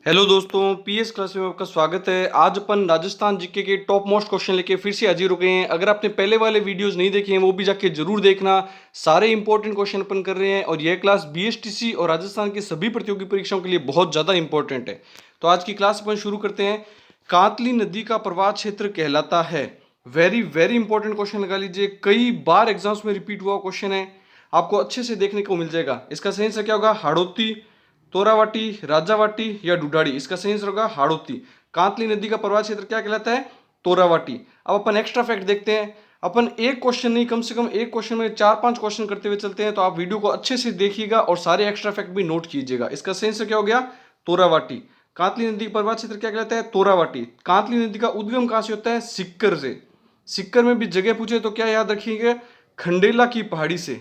Hello दोस्तों, PS class में आपका स्वागत है। आज अपन राजस्थान जीके के टॉप मोस्ट क्वेश्चन लेके फिर से हाजिर हो गए हैं। अगर आपने पहले वाले वीडियोस नहीं देखे हैं वो भी जाके जरूर देखना। सारे इंपॉर्टेंट क्वेश्चन अपन कर रहे हैं और यह क्लास बीएसटीसी और राजस्थान की सभी प्रतियोगी परीक्षाओं के लिए बहुत ज़्यादा इंपॉर्टेंट है। तो आज की क्लास अपन शुरू करते हैं। कातली नदी का प्रवाह क्षेत्र कहलाता है। वेरी वेरी इंपॉर्टेंट क्वेश्चन लगा लीजिए, कई बार एग्जाम्स में रिपीट हुआ क्वेश्चन है, आपको अच्छे से देखने को मिल जाएगा। इसका सही आंसर क्या होगा? हाड़ौती, तोरावाटी, राजावाटी या डुडाड़ी। इसका सही आंसर होगा हाड़ौती। कांतली नदी का प्रवाह क्षेत्र क्या कहलाता है? तोरावाटी। अब अपन एक्स्ट्रा फैक्ट देखते हैं। अपन एक क्वेश्चन नहीं, कम से कम एक क्वेश्चन में 4-5 क्वेश्चन करते हुए चलते हैं, तो आप वीडियो को अच्छे से देखिएगा और सारे एक्स्ट्रा फैक्ट भी नोट कीजिएगा। इसका सही आंसर क्या हो गया? तोरावाटी। कांतली नदी का प्रवाह क्षेत्र क्या कहलाता है? तोरावाटी। कांतली नदी का उद्गम कहां से होता है? सिक्कर से। सिक्कर में भी जगह पूछे तो क्या याद रखिएगा? खंडेला की पहाड़ी से।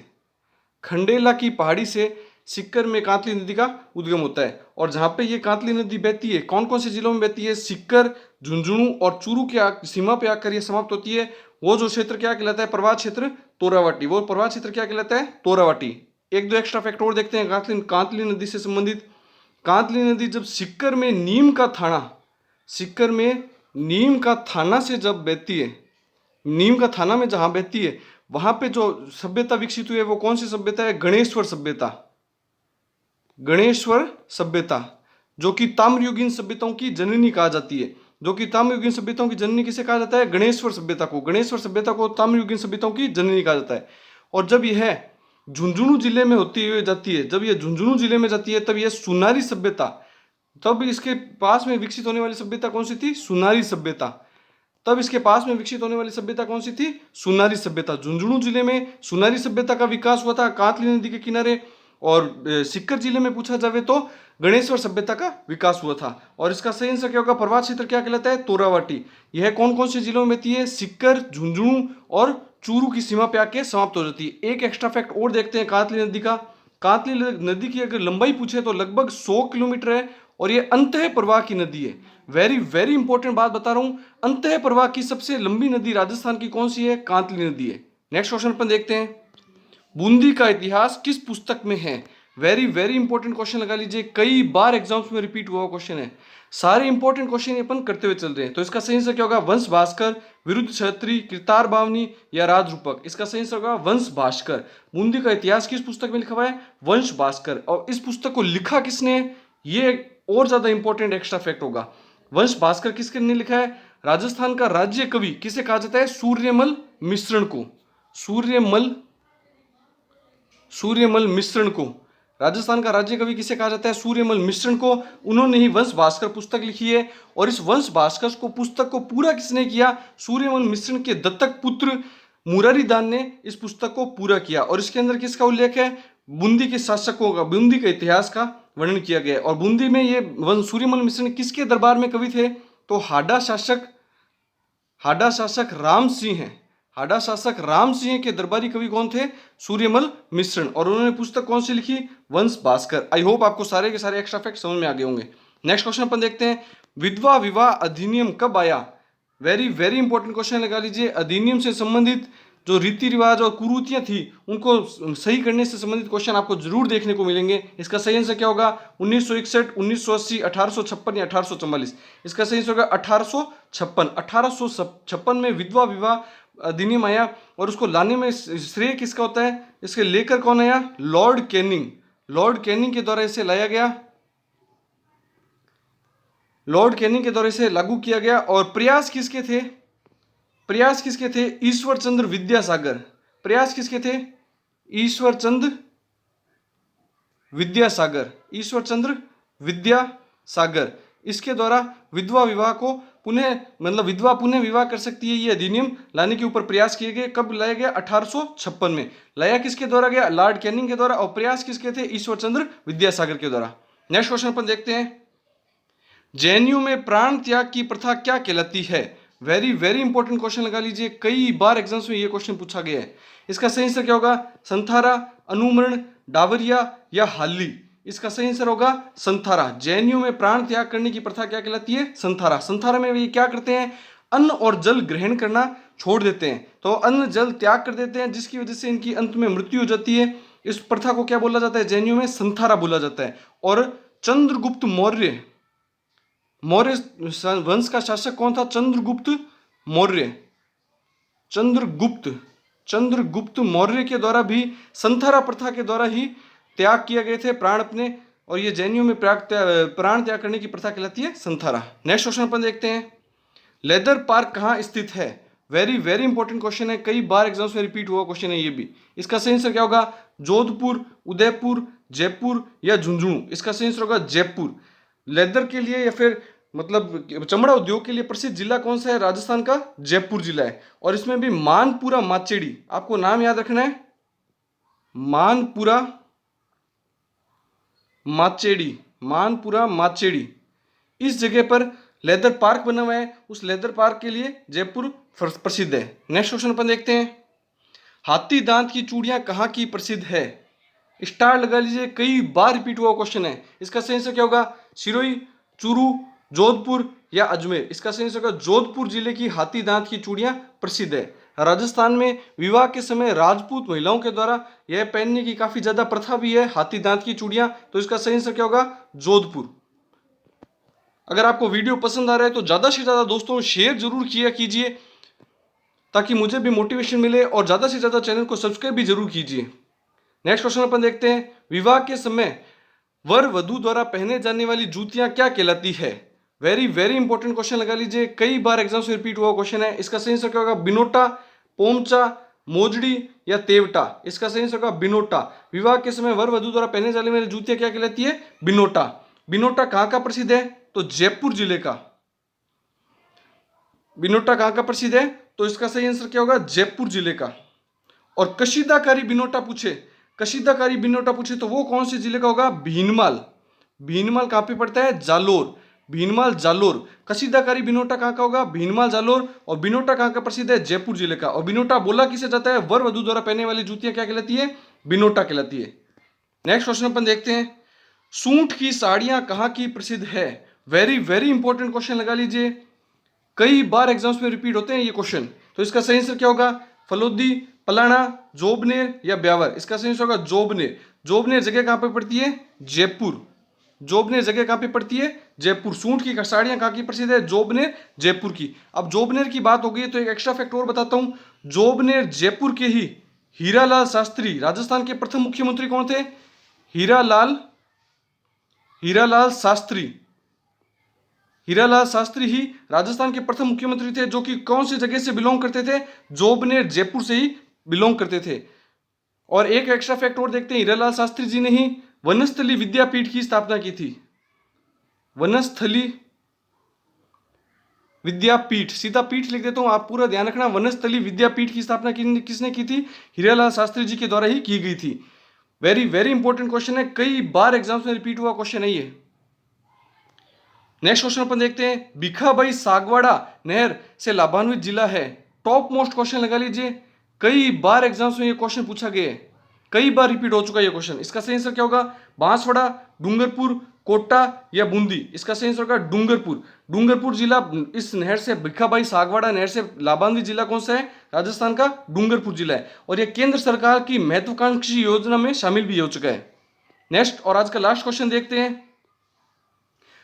खंडेला की पहाड़ी से सिक्कर में कांतली नदी का उद्गम होता है। और जहां पे ये कांतली नदी बहती है, कौन कौन से जिलों में बहती है? सिक्कर, झुंझुनू और चूरू के सीमा पे आकर ये समाप्त होती है। वो जो क्षेत्र क्या कहलाता है? प्रवाह क्षेत्र तोरावाटी। वो प्रवाह क्षेत्र क्या कहलाता है? तोरावाटी। एक दो एक्स्ट्रा फैक्ट और देखते हैं कांतली कांतली नदी से संबंधित। कांतली नदी जब सिक्कर में नीम का थाना, सिक्कर में नीम का थाना से जब बहती है, नीम का थाना में जहां बहती है, वहां पे जो सभ्यता विकसित हुई है वो कौन सी सभ्यता है? गणेश्वर सभ्यता। गणेश्वर सभ्यता, जो कि ताम्रयुगीन सभ्यताओं की जननी कहा जाती है। जो कि ताम्रयुगीन सभ्यताओं की जननी किसे कहा जाता है? गणेश्वर सभ्यता को। गणेश्वर सभ्यता को ताम्रयुगीन सभ्यताओं की जननी कहा जाता है। और जब यह झुंझुनू जिले में होती हुई जाती है, जब यह झुंझुनू जिले में जाती है, तब यह सुनारी सभ्यता, तब इसके पास में विकसित होने वाली सभ्यता कौन सी थी? सुनारी सभ्यता। तब इसके पास में विकसित होने वाली सभ्यता कौन सी थी? सुनारी सभ्यता। झुंझुनू जिले में सुनारी सभ्यता का विकास हुआ था कांतली नदी के किनारे। और सिक्कर जिले में पूछा जाए तो गणेश्वर सभ्यता का विकास हुआ था। और इसका सही आंसर क्या होगा? प्रवाह क्षेत्र क्या कहलाता है? तोरावाटी। यह कौन कौन से जिलों में बहती है? सिक्कर, झुंझुनू और चूरू की सीमा पे आके समाप्त हो जाती है। एक एक्स्ट्रा फैक्ट और देखते हैं कांतली नदी का। कांतली नदी की अगर लंबाई पूछे तो लगभग 100 किलोमीटर है और ये अंतः प्रवाह की नदी है। वेरी वेरी इंपॉर्टेंट बात बता रहा हूं, अंतः प्रवाह की सबसे लंबी नदी राजस्थान की कौन सी है? कांतली नदी है। नेक्स्ट क्वेश्चन अपन देखते हैं। बूंदी का इतिहास किस पुस्तक में है? वेरी वेरी इंपॉर्टेंट क्वेश्चन लगा लीजिए, कई बार एग्जाम्स में रिपीट हुआ क्वेश्चन है। सारे इंपॉर्टेंट क्वेश्चन अपन करते हुए चल रहे हैं। तो इसका सही आंसर क्या होगा? वंश भास्कर, विरुद्ध क्षत्रिय, कृतार बावनी या राजरूपक। इसका सही आंसर होगा वंश भास्कर। बूंदी का इतिहास किस पुस्तक में लिखा हुआ है? वंश भास्कर। और इस पुस्तक को लिखा किसने? ये और ज्यादा इंपॉर्टेंट एक्स्ट्रा फैक्ट होगा। वंश भास्कर किसके ने लिखा है? राजस्थान का राज्य कवि किसे कहा जाता है? सूर्यमल मिश्रण को। सूर्यमल सूर्यमल मिश्रण को राजस्थान का राज्य कवि किसे कहा जाता है? सूर्यमल मिश्रण को। उन्होंने ही वंश भास्कर पुस्तक लिखी है। और इस वंश भास्कर को पुस्तक को पूरा किसने किया? सूर्यमल मिश्रण के दत्तक पुत्र मुरारी दान ने इस पुस्तक को पूरा किया। और इसके अंदर किसका उल्लेख है? बूंदी के शासकों का, बूंदी के इतिहास का वर्णन किया गया है। और बूंदी में ये सूर्यमल मिश्रण किसके दरबार में कवि थे? तो हाडा शासक राम सिंह है। हाडा शासक राम सिंह के दरबारी कवि कौन थे? सूर्यमल मिश्रण। और उन्होंने पुस्तक कौन सी लिखी? वंश भास्कर। आई होप आपको सारे के सारे एक्स्ट्रा फैक्ट समझ में आ गए होंगे। नेक्स्ट क्वेश्चन अपन देखते हैं। विधवा विवाह अधिनियम कब आया? वेरी वेरी इंपॉर्टेंट क्वेश्चन लगा लीजिए। अधिनियम से संबंधित जो रीति रिवाज और कुरीतियां थी उनको सही करने से संबंधित क्वेश्चन आपको जरूर देखने को मिलेंगे। इसका सही आंसर क्या होगा? 1961, 1980, 1856 या 1844। इसका सही आंसर होगा 1856। 1856 में विधवा विवाह अधिनियम आया। और उसको लाने में श्रेय किसका होता है? इसके लेकर कौन आया? Lord Canning. लॉर्ड कैनिंग के द्वारा इसे लाया गया, लॉर्ड कैनिंग के द्वारा इसे लागू किया गया। और प्रयास किसके थे? प्रयास किसके थे? ईश्वर चंद्र विद्यासागर। प्रयास किसके थे? ईश्वर चंद्र विद्यासागर। ईश्वर चंद्र विद्यासागर। इसके द्वारा विधवा विवाह को पुनः, मतलब विधवा पुनः विवाह कर सकती है, ये अधिनियम लाने के ऊपर प्रयास किए गए। कब लाया गया? 1856 में। लाया किसके द्वारा गया? लॉर्ड कैनिंग के द्वारा। और प्रयास किसके थे? ईश्वर चंद्र विद्यासागर के द्वारा। नेक्स्ट क्वेश्चन अपन देखते हैं। जेएनयू में प्राण त्याग की प्रथा क्या कहलाती है? वेरी वेरी इंपॉर्टेंट क्वेश्चन लगा लीजिए, कई बार एग्जाम्स में ये क्वेश्चन पूछा गया है। इसका सही आंसर क्या होगा? संथारा, अनुमरण, डावरिया या हाली। इसका सही आंसर होगा संथारा। जेएनयू में प्राण त्याग करने की प्रथा क्या कहलाती है? संथारा। संथारा में ये क्या करते हैं? अन्न और जल ग्रहण करना छोड़ देते हैं। तो अन्न जल त्याग कर देते हैं, जिसकी वजह से इनकी अंत में मृत्यु हो जाती है। इस प्रथा को क्या बोला जाता है? जेएनयू में संथारा बोला जाता है। और चंद्रगुप्त मौर्य, मौर्य वंश का शासक कौन था? चंद्रगुप्त मौर्य। चंद्रगुप्त मौर्य के द्वारा भी संथारा प्रथा के द्वारा ही त्याग किए गए थे प्राण अपने, और ये जैनियों में प्राण त्याग करने की प्रथा कहलाती है संथारा। नेक्स्ट क्वेश्चन अपन देखते हैं, लेदर पार्क कहाँ स्थित है? वेरी वेरी इंपॉर्टेंट क्वेश्चन है, कई बार एग्जाम्स में रिपीट हुआ क्वेश्चन है ये भी। इसका सही आंसर क्या होगा? जोधपुर, उदयपुर, जयपुर या झुंझुनू? इसका सही आंसर होगा जयपुर। लेदर के लिए या फिर मतलब चमड़ा उद्योग के लिए प्रसिद्ध जिला कौन सा है? राजस्थान का जयपुर जिला है। और इसमें भी मानपुरा माचेड़ी, आपको नाम याद रखना है, मानपुरा माचेड़ी। इस जगह पर लेदर पार्क बना हुआ है, उस लेदर पार्क के लिए जयपुर प्रसिद्ध है। नेक्स्ट क्वेश्चन अपन देखते हैं, हाथी दांत की चूड़ियां कहाँ की प्रसिद्ध है? स्टार लगा लीजिए, कई बार रिपीट हुआ क्वेश्चन है। इसका सही आंसर क्या होगा? सिरोही, चूरू, जोधपुर या अजमेर? इसका सही आंसर होगा जोधपुर जिले की हाथी दांत की चूड़ियां प्रसिद्ध है। राजस्थान में विवाह के समय राजपूत महिलाओं के द्वारा यह पहनने की काफी ज्यादा प्रथा भी है, हाथी दांत की चूड़ियां। तो इसका सही आंसर क्या होगा? जोधपुर। अगर आपको वीडियो पसंद आ रहा है तो ज्यादा से ज्यादा दोस्तों शेयर जरूर किया कीजिए, ताकि मुझे भी मोटिवेशन मिले, और ज्यादा से ज्यादा चैनल को सब्सक्राइब भी जरूर कीजिए। नेक्स्ट क्वेश्चन अपन देखते हैं, विवाह के समय वर वधु द्वारा पहने जाने वाली जूतियां क्या कहलाती है? वेरी वेरी इंपॉर्टेंट क्वेश्चन लगा लीजिए, कई बार एग्जाम से रिपीट हुआ क्वेश्चन है। इसका सही आंसर क्या होगा? बिनोटा, पोमचा, मोजड़ी या तेवटा? इसका सही आंसर होगा बिनोटा। विवाह के समय वर वधु द्वारा पहने जाने वाली जूतियां क्या कहलाती है? बिनोटा। बिनोटा कहां का प्रसिद्ध है? तो जयपुर जिले का। बिनोटा कहां का प्रसिद्ध है? तो इसका सही आंसर क्या होगा? जयपुर जिले का। और कशीदाकारी बिनोटा पूछे तो वो कौन से जिले का होगा? भीनमाल। भीनमाल कहां पे पड़ता है? जालोर। भीनमाल जालोर। कशीदाकारी बिनोटा कहां का होगा? भीनमाल जालोर। और बिनोटा कहां का प्रसिद्ध है? जयपुर जिले का। और बिनोटा बोला किसे जाता है? वर वधु द्वारा पहनने वाली जूतियां क्या कहलाती है? बिनोटा कहलाती है। नेक्स्ट क्वेश्चन अपन देखते हैं, सूंठ की साड़ियां कहां की प्रसिद्ध है? वेरी वेरी इंपॉर्टेंट क्वेश्चन लगा लीजिए, कई बार एग्जाम्स में रिपीट होते हैं ये क्वेश्चन। तो इसका सही आंसर क्या होगा? फलोदी, पलाना, जोबनेर या ब्यावर? इसका सही आंसर होगा जोबनेर। जोबनेर जगह कहां पे पड़ती है? जयपुर। जोबनेर जगह कहां पे पड़ती है? जयपुर। सूंठ की साड़ियां कहां की प्रसिद्ध है? जोबनेर, जयपुर की। अब जोबनेर की बात हो गई तो एक एक्स्ट्रा फैक्ट और बताता हूं, जोबनेर जयपुर के ही हीरालाल शास्त्री, राजस्थान के प्रथम मुख्यमंत्री कौन थे? हीरालाल शास्त्री ही राजस्थान के प्रथम मुख्यमंत्री थे, जो कि कौन सी जगह से बिलोंग करते थे? जोबनेर, जयपुर से ही बिलोंग करते थे। और एक एक्स्ट्रा फैक्ट और देखते हैं, हीरालाल शास्त्री जी ने ही वनस्थली विद्यापीठ की स्थापना की थी। वनस्थली विद्यापीठ, सीधा पीठ लिख देता हूं, आप पूरा ध्यान रखना। वनस्थली विद्यापीठ की स्थापना किसने की थी? हीरालाल शास्त्री जी के द्वारा ही की गई थी। वेरी वेरी इंपॉर्टेंट क्वेश्चन है, कई बार एग्जाम्स में रिपीट हुआ क्वेश्चन है ये। नेक्स्ट क्वेश्चन अपन देखते हैं, भिखाबाई सागवाड़ा नहर से लाभान्वित जिला है? टॉप मोस्ट क्वेश्चन लगा लीजिए, कई बार एग्जाम्स में ये क्वेश्चन पूछा गया है, कई बार रिपीट हो चुका है ये क्वेश्चन। इसका सही आंसर क्या होगा? बांसवाड़ा, डूंगरपुर, कोटा या बूंदी? इसका सही आंसर होगा डूंगरपुर। डूंगरपुर जिला इस नहर से, भिखाबाई सागवाड़ा नहर से लाभान्वित जिला कौन सा है? राजस्थान का डूंगरपुर जिला है। और यह केंद्र सरकार की महत्वाकांक्षी योजना में शामिल भी हो चुका है। नेक्स्ट और आज का लास्ट क्वेश्चन देखते हैं,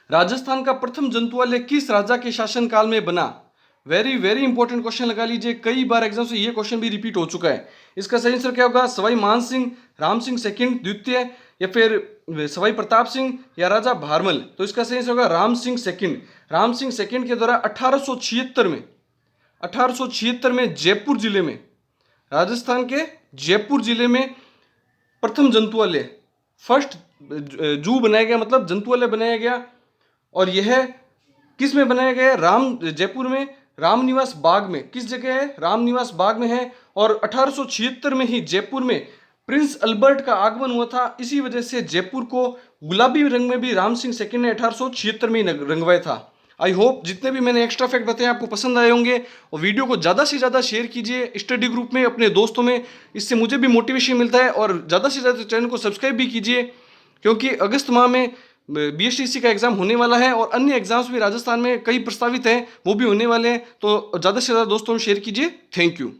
राजस्थान का प्रथम जंतुआलय किस राजा के शासनकाल में बना? वेरी वेरी इंपॉर्टेंट क्वेश्चन लगा लीजिए, कई बार एग्जाम से ये क्वेश्चन भी रिपीट हो चुका है। इसका सही आंसर क्या होगा? सवाई मान सिंह, राम सिंह सेकंड द्वितीय, या फिर सवाई प्रताप सिंह या राजा भारमल? तो इसका सही आंसर होगा राम सिंह सेकंड। राम सिंह सेकंड के द्वारा 1876 में जयपुर जिले में, राजस्थान के जयपुर जिले में प्रथम जंतुआलय, फर्स्ट जू बनाया गया, मतलब जंतुआलय बनाया गया। और यह किस में बनाया गया है? जयपुर में रामनिवास बाग में। किस जगह है? रामनिवास बाग में है। और 1876 में ही जयपुर में प्रिंस अल्बर्ट का आगमन हुआ था, इसी वजह से जयपुर को गुलाबी रंग में भी राम सिंह सेकंड ने 1876 में ही रंगवाया था। आई होप जितने भी मैंने एक्स्ट्रा फैक्ट बताए आपको पसंद आए होंगे, और वीडियो को ज़्यादा से ज़्यादा शेयर कीजिए स्टडी ग्रुप में, अपने दोस्तों में, इससे मुझे भी मोटिवेशन मिलता है। और ज़्यादा से ज़्यादा चैनल को सब्सक्राइब भी कीजिए, क्योंकि अगस्त माह में बीएसटीसी का एग्जाम होने वाला है, और अन्य एग्जाम्स भी राजस्थान में कई प्रस्तावित हैं, वो भी होने वाले हैं। तो ज़्यादा से ज़्यादा दोस्तों में शेयर कीजिए। Thank you.